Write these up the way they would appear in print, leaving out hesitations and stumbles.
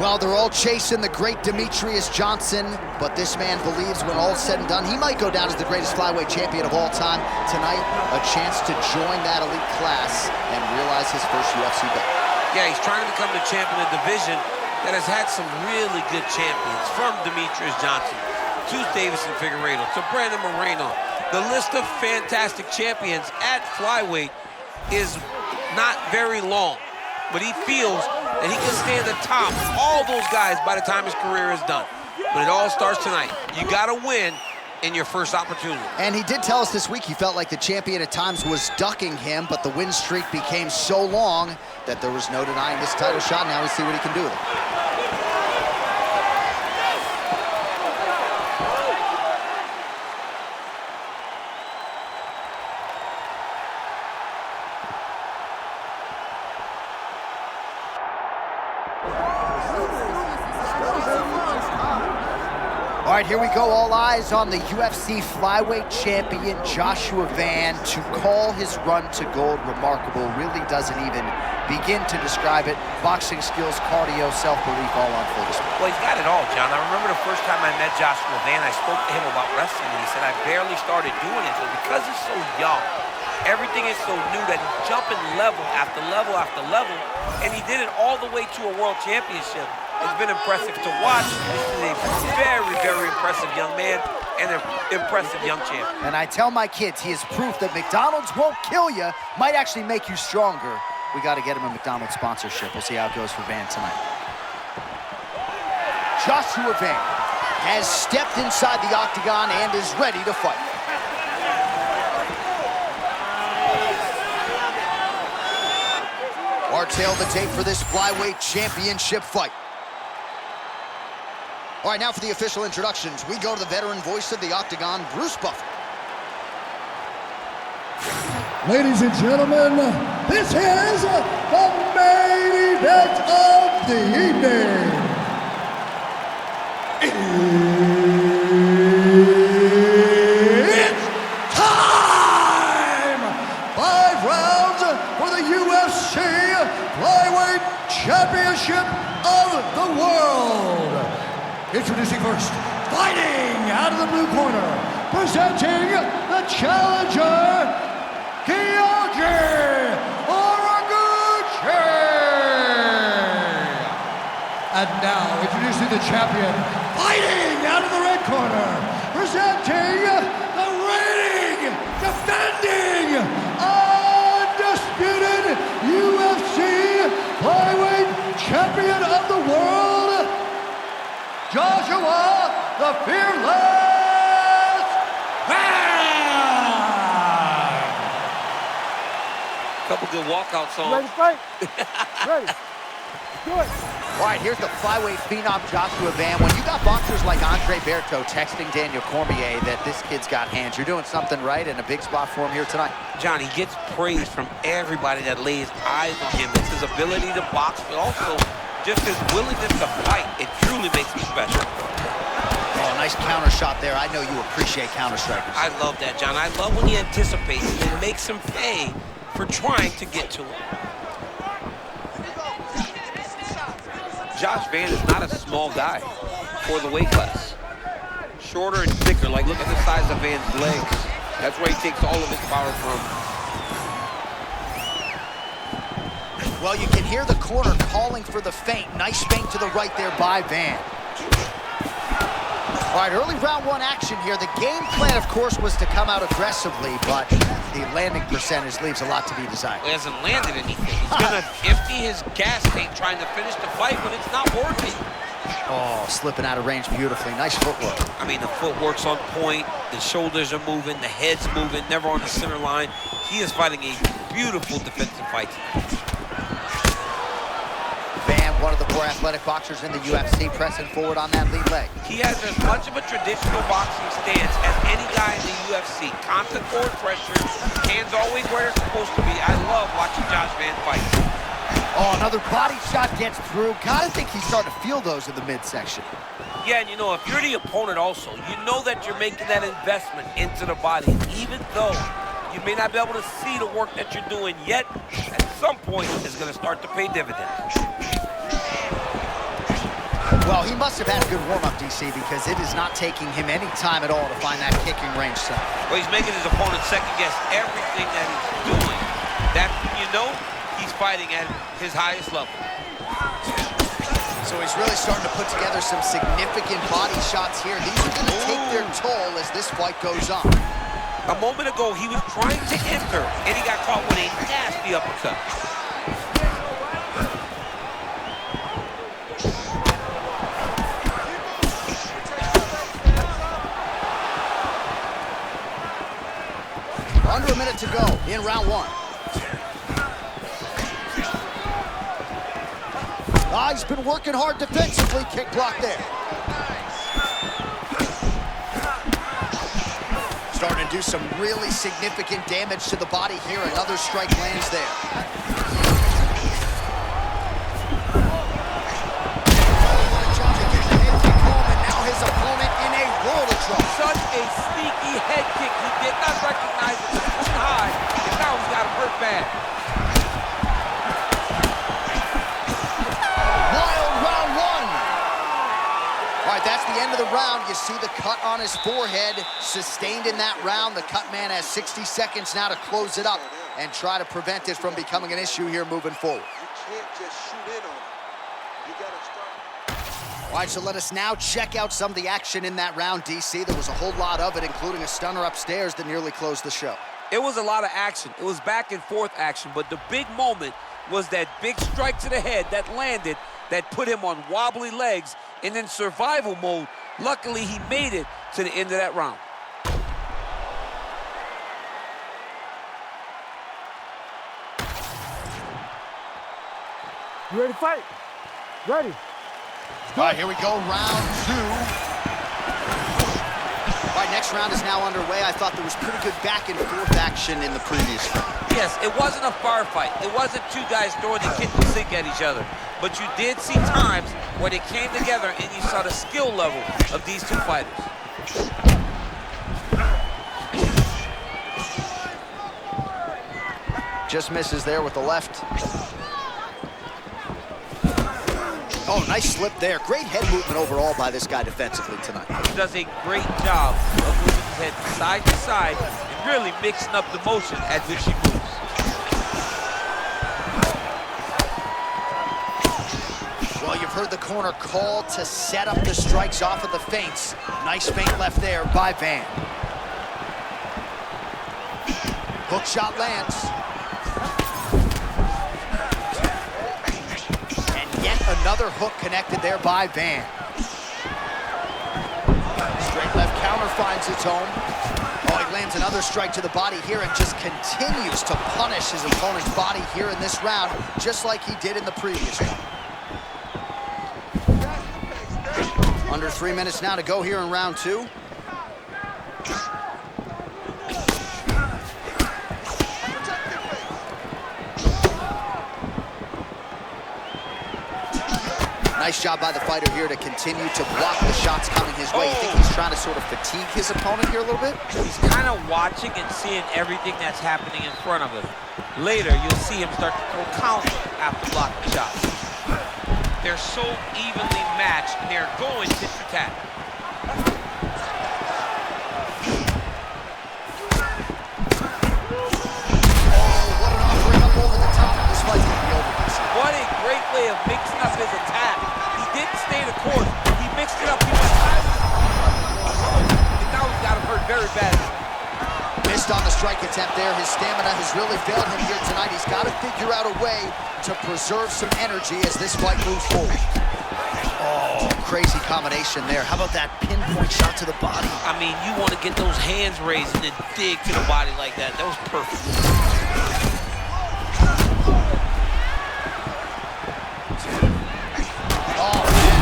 Well, they're all chasing the great Demetrius Johnson, but this man believes when all's said and done, he might go down as the greatest flyweight champion of all time. Tonight, a chance to join that elite class and realize his first UFC belt. Yeah, he's trying to become the champion of the division that has had some really good champions, from Demetrius Johnson to Davison Figueiredo to Brandon Moreno. The list of fantastic champions at flyweight is not very long, but he feels that he can stay at the top of all those guys by the time his career is done. But it all starts tonight. You gotta win in your first opportunity. And he did tell us this week he felt like the champion at times was ducking him, but the win streak became so long that there was no denying this title shot. Now we see what he can do with it. All right, here we go. All eyes on the UFC flyweight champion, Joshua Van, to call his run to gold remarkable. Really doesn't even begin to describe it. Boxing skills, cardio, self-belief, all on full display. Well, he's got it all, John. I remember the first time I met Joshua Van, I spoke to him about wrestling, and he said, I barely started doing it. But because he's so young, everything is so new that he's jumping level after level after level, and he did it all the way to a world championship. It's been impressive to watch. This is a very, very impressive young man and an impressive young champion. And I tell my kids, he is proof that McDonald's won't kill you, might actually make you stronger. We got to get him a McDonald's sponsorship. We'll see how it goes for Van tonight. Joshua Van has stepped inside the octagon and is ready to fight. Our tail the tape for this flyweight championship fight. All right, now for the official introductions, we go to the veteran voice of the octagon, Bruce Buffer. Ladies and gentlemen, this is the main event of the evening. It's time! 5 rounds for the UFC Flyweight Championship of the World. Introducing first, fighting out of the blue corner, presenting the challenger, Kyoji Horiguchi. And now, introducing the champion, fighting out of the red corner, presenting the reigning, defending, undisputed UFC Flyweight Champion of the World, Joshua the Fearless Van! Couple good walkout songs. Ready to fight? Ready. Do it. All right, here's the flyweight phenom, Joshua Van. When you got boxers like Andre Berto texting Daniel Cormier that this kid's got hands, you're doing something right, and a big spot for him here tonight. John, he gets praise from everybody that lays eyes on him. It's his ability to box, but also just his willingness to fight. It truly makes him special. Oh, nice counter shot there. I know you appreciate counter strikers. I love that, John. I love when he anticipates and makes him pay for trying to get to him. Josh Van is not a small guy for the weight class. Shorter and thicker, like look at the size of Van's legs. That's where he takes all of his power from. Well, you can hear the corner calling for the feint. Nice feint to the right there by Van. All right, early round 1 action here. The game plan, of course, was to come out aggressively, but the landing percentage leaves a lot to be desired. He hasn't landed anything. He's gonna empty his gas tank trying to finish the fight, but it's not working. Oh, slipping out of range beautifully. Nice footwork. I mean, the footwork's on point, the shoulders are moving, the head's moving, never on the center line. He is fighting a beautiful defensive fight. Van, one of the more athletic boxers in the UFC, pressing forward on that lead leg. He has as much of a traditional boxing stance as any guy in the UFC. Constant forward pressure, hands always where they're supposed to be. I love watching Josh Van fight. Oh, another body shot gets through. Gotta think he's starting to feel those in the midsection. Yeah, and you know, if you're the opponent also, you know that you're making that investment into the body, even though you may not be able to see the work that you're doing yet, at some point, it's gonna start to pay dividends. Well, he must have had a good warm-up, DC, because it is not taking him any time at all to find that kicking range zone. Well, he's making his opponent second-guess everything that he's doing. That's when you know he's fighting at his highest level. So he's really starting to put together some significant body shots here. These are going to take their toll as this fight goes on. A moment ago, he was trying to enter, and he got caught with a nasty uppercut. Under a minute to go in round one. He's been working hard defensively. Kick block there. Starting to do some really significant damage to the body here. Another strike lands there. What a job to get the head kick home, and now his opponent in a world of trouble. Such a sneaky head kick. He did not recognize it. It was high, and now he's got him hurt bad. All right, that's the end of the round. You see the cut on his forehead, sustained in that round. The cut man has 60 seconds now to close it up and try to prevent it from becoming an issue here moving forward. You can't just shoot in on it. You gotta start. All right, so let us now check out some of the action in that round, DC. There was a whole lot of it, including a stunner upstairs that nearly closed the show. It was a lot of action. It was back and forth action, but the big moment was that big strike to the head that landed, that put him on wobbly legs and in survival mode. Luckily, he made it to the end of that round. You ready to fight? Ready. All right, here we go, round two. All right, next round is now underway. I thought there was pretty good back and forth action in the previous round. Yes, it wasn't a firefight. It wasn't two guys throwing the kitchen sink at each other. But you did see times where they came together and you saw the skill level of these two fighters. Just misses there with the left. Oh, nice slip there. Great head movement overall by this guy defensively tonight. He does a great job of moving his head side to side and really mixing up the motion at which he moves. Well, you've heard the corner call to set up the strikes off of the feints. Nice feint left there by Van. Hook shot lands. And yet another hook connected there by Van. Straight left counter finds its home. Oh, he lands another strike to the body here and just continues to punish his opponent's body here in this round, just like he did in the previous one. Under 3 minutes now to go here in round two. Nice job by the fighter here to continue to block the shots coming his way. You think he's trying to sort of fatigue his opponent here a little bit? He's kind of watching and seeing everything that's happening in front of him. Later, you'll see him start to throw counter after blocking shots. They're so evenly matched, and they're going tit for tat. What an offering up over the top. This fight's gonna be over, DC. What a great way of mixing up his attack. He didn't stay the course. He mixed it up. He went high. And now he's got him hurt very badly. Missed on the strike attempt there. His stamina has really failed him here tonight. He's got to figure out a way to preserve some energy as this fight moves forward. Oh, crazy combination there. How about that pinpoint shot to the body? I mean, you want to get those hands raised and then dig to the body like that. That was perfect. Oh, man.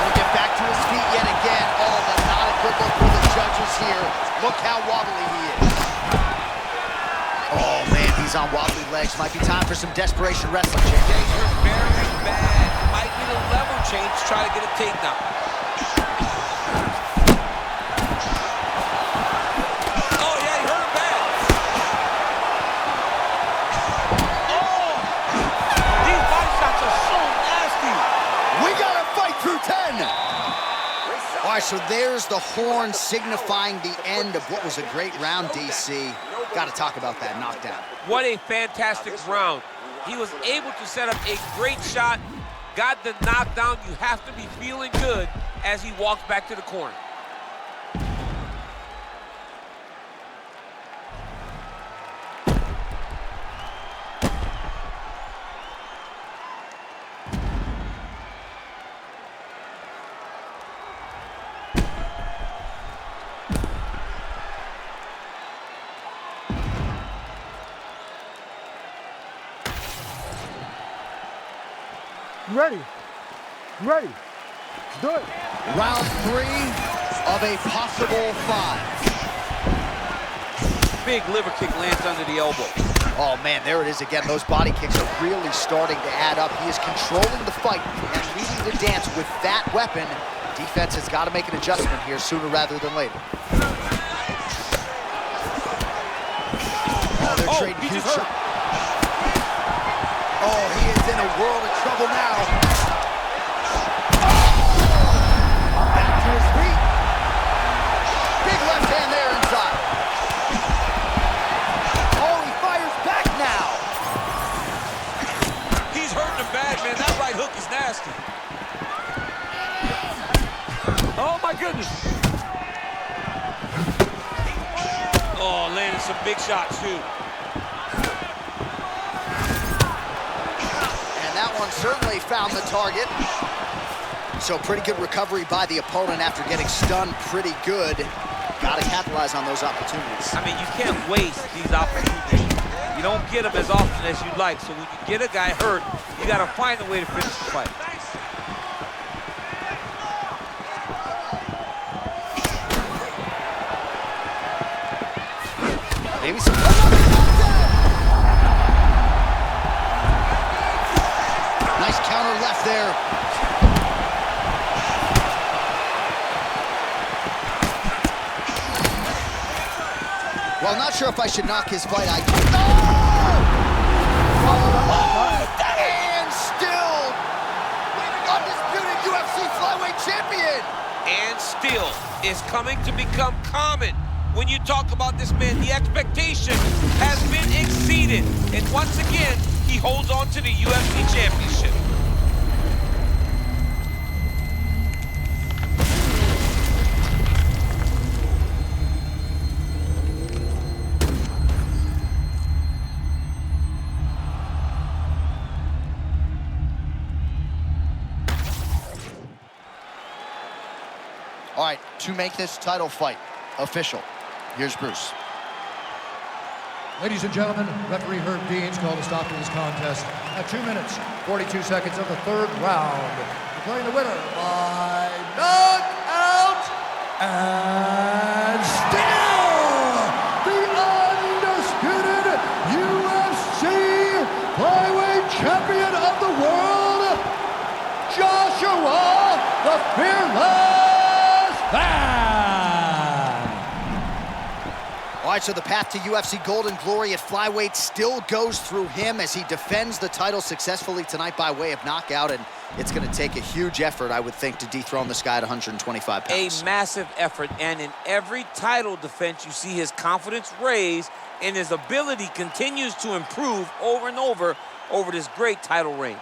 Gonna get back to his feet yet again. Oh, but not a good look for the judges here. Look how wobbly he is. Oh, man, he's on wobbly legs. Might be time for some desperation wrestling, James. You're very bad. Might need a level change to try to get a takedown. Oh, yeah, he hurt him bad. Oh! right, so there's the horn signifying the end of what was a great round, DC. Got to talk about that knockdown. What a fantastic round. He was able to set up a great shot, got the knockdown. You have to be feeling good as he walks back to the corner. Ready. Ready. Let's do it. Round 3 of a possible 5. Big liver kick lands under the elbow. Oh man, there it is again. Those body kicks are really starting to add up. He is controlling the fight and leading the dance with that weapon. Defense has got to make an adjustment here sooner rather than later. Oh, they're trading huge shots. Oh, he is in a world of trouble now. Back to his feet. Big left hand there inside. Oh, he fires back now. He's hurting him bad, man. That right hook is nasty. Oh, my goodness. Oh, landing some big shots, too. That one certainly found the target. So pretty good recovery by the opponent after getting stunned pretty good. Got to capitalize on those opportunities. I mean, you can't waste these opportunities. You don't get them as often as you'd like. So when you get a guy hurt, you got to find a way to finish the fight. Maybe some... Nice counter left there. Well, not sure if I should knock his fight. And still, undisputed UFC flyweight champion. And still is coming to become common. When you talk about this man, the expectation has been exceeded. And once again, he holds on to the UFC championship. All right, to make this title fight official, here's Bruce. Ladies and gentlemen, referee Herb Dean's called a stop to this contest at 2 minutes, 42 seconds of the 3rd round. Declaring the winner by knockout and still the undisputed UFC flyweight champion of the world, Joshua the Fearless Man. All right, so the path to UFC Golden Glory at flyweight still goes through him as he defends the title successfully tonight by way of knockout, and it's going to take a huge effort, I would think, to dethrone this guy at 125 pounds. A massive effort, and in every title defense, you see his confidence raise and his ability continues to improve over and over this great title reign.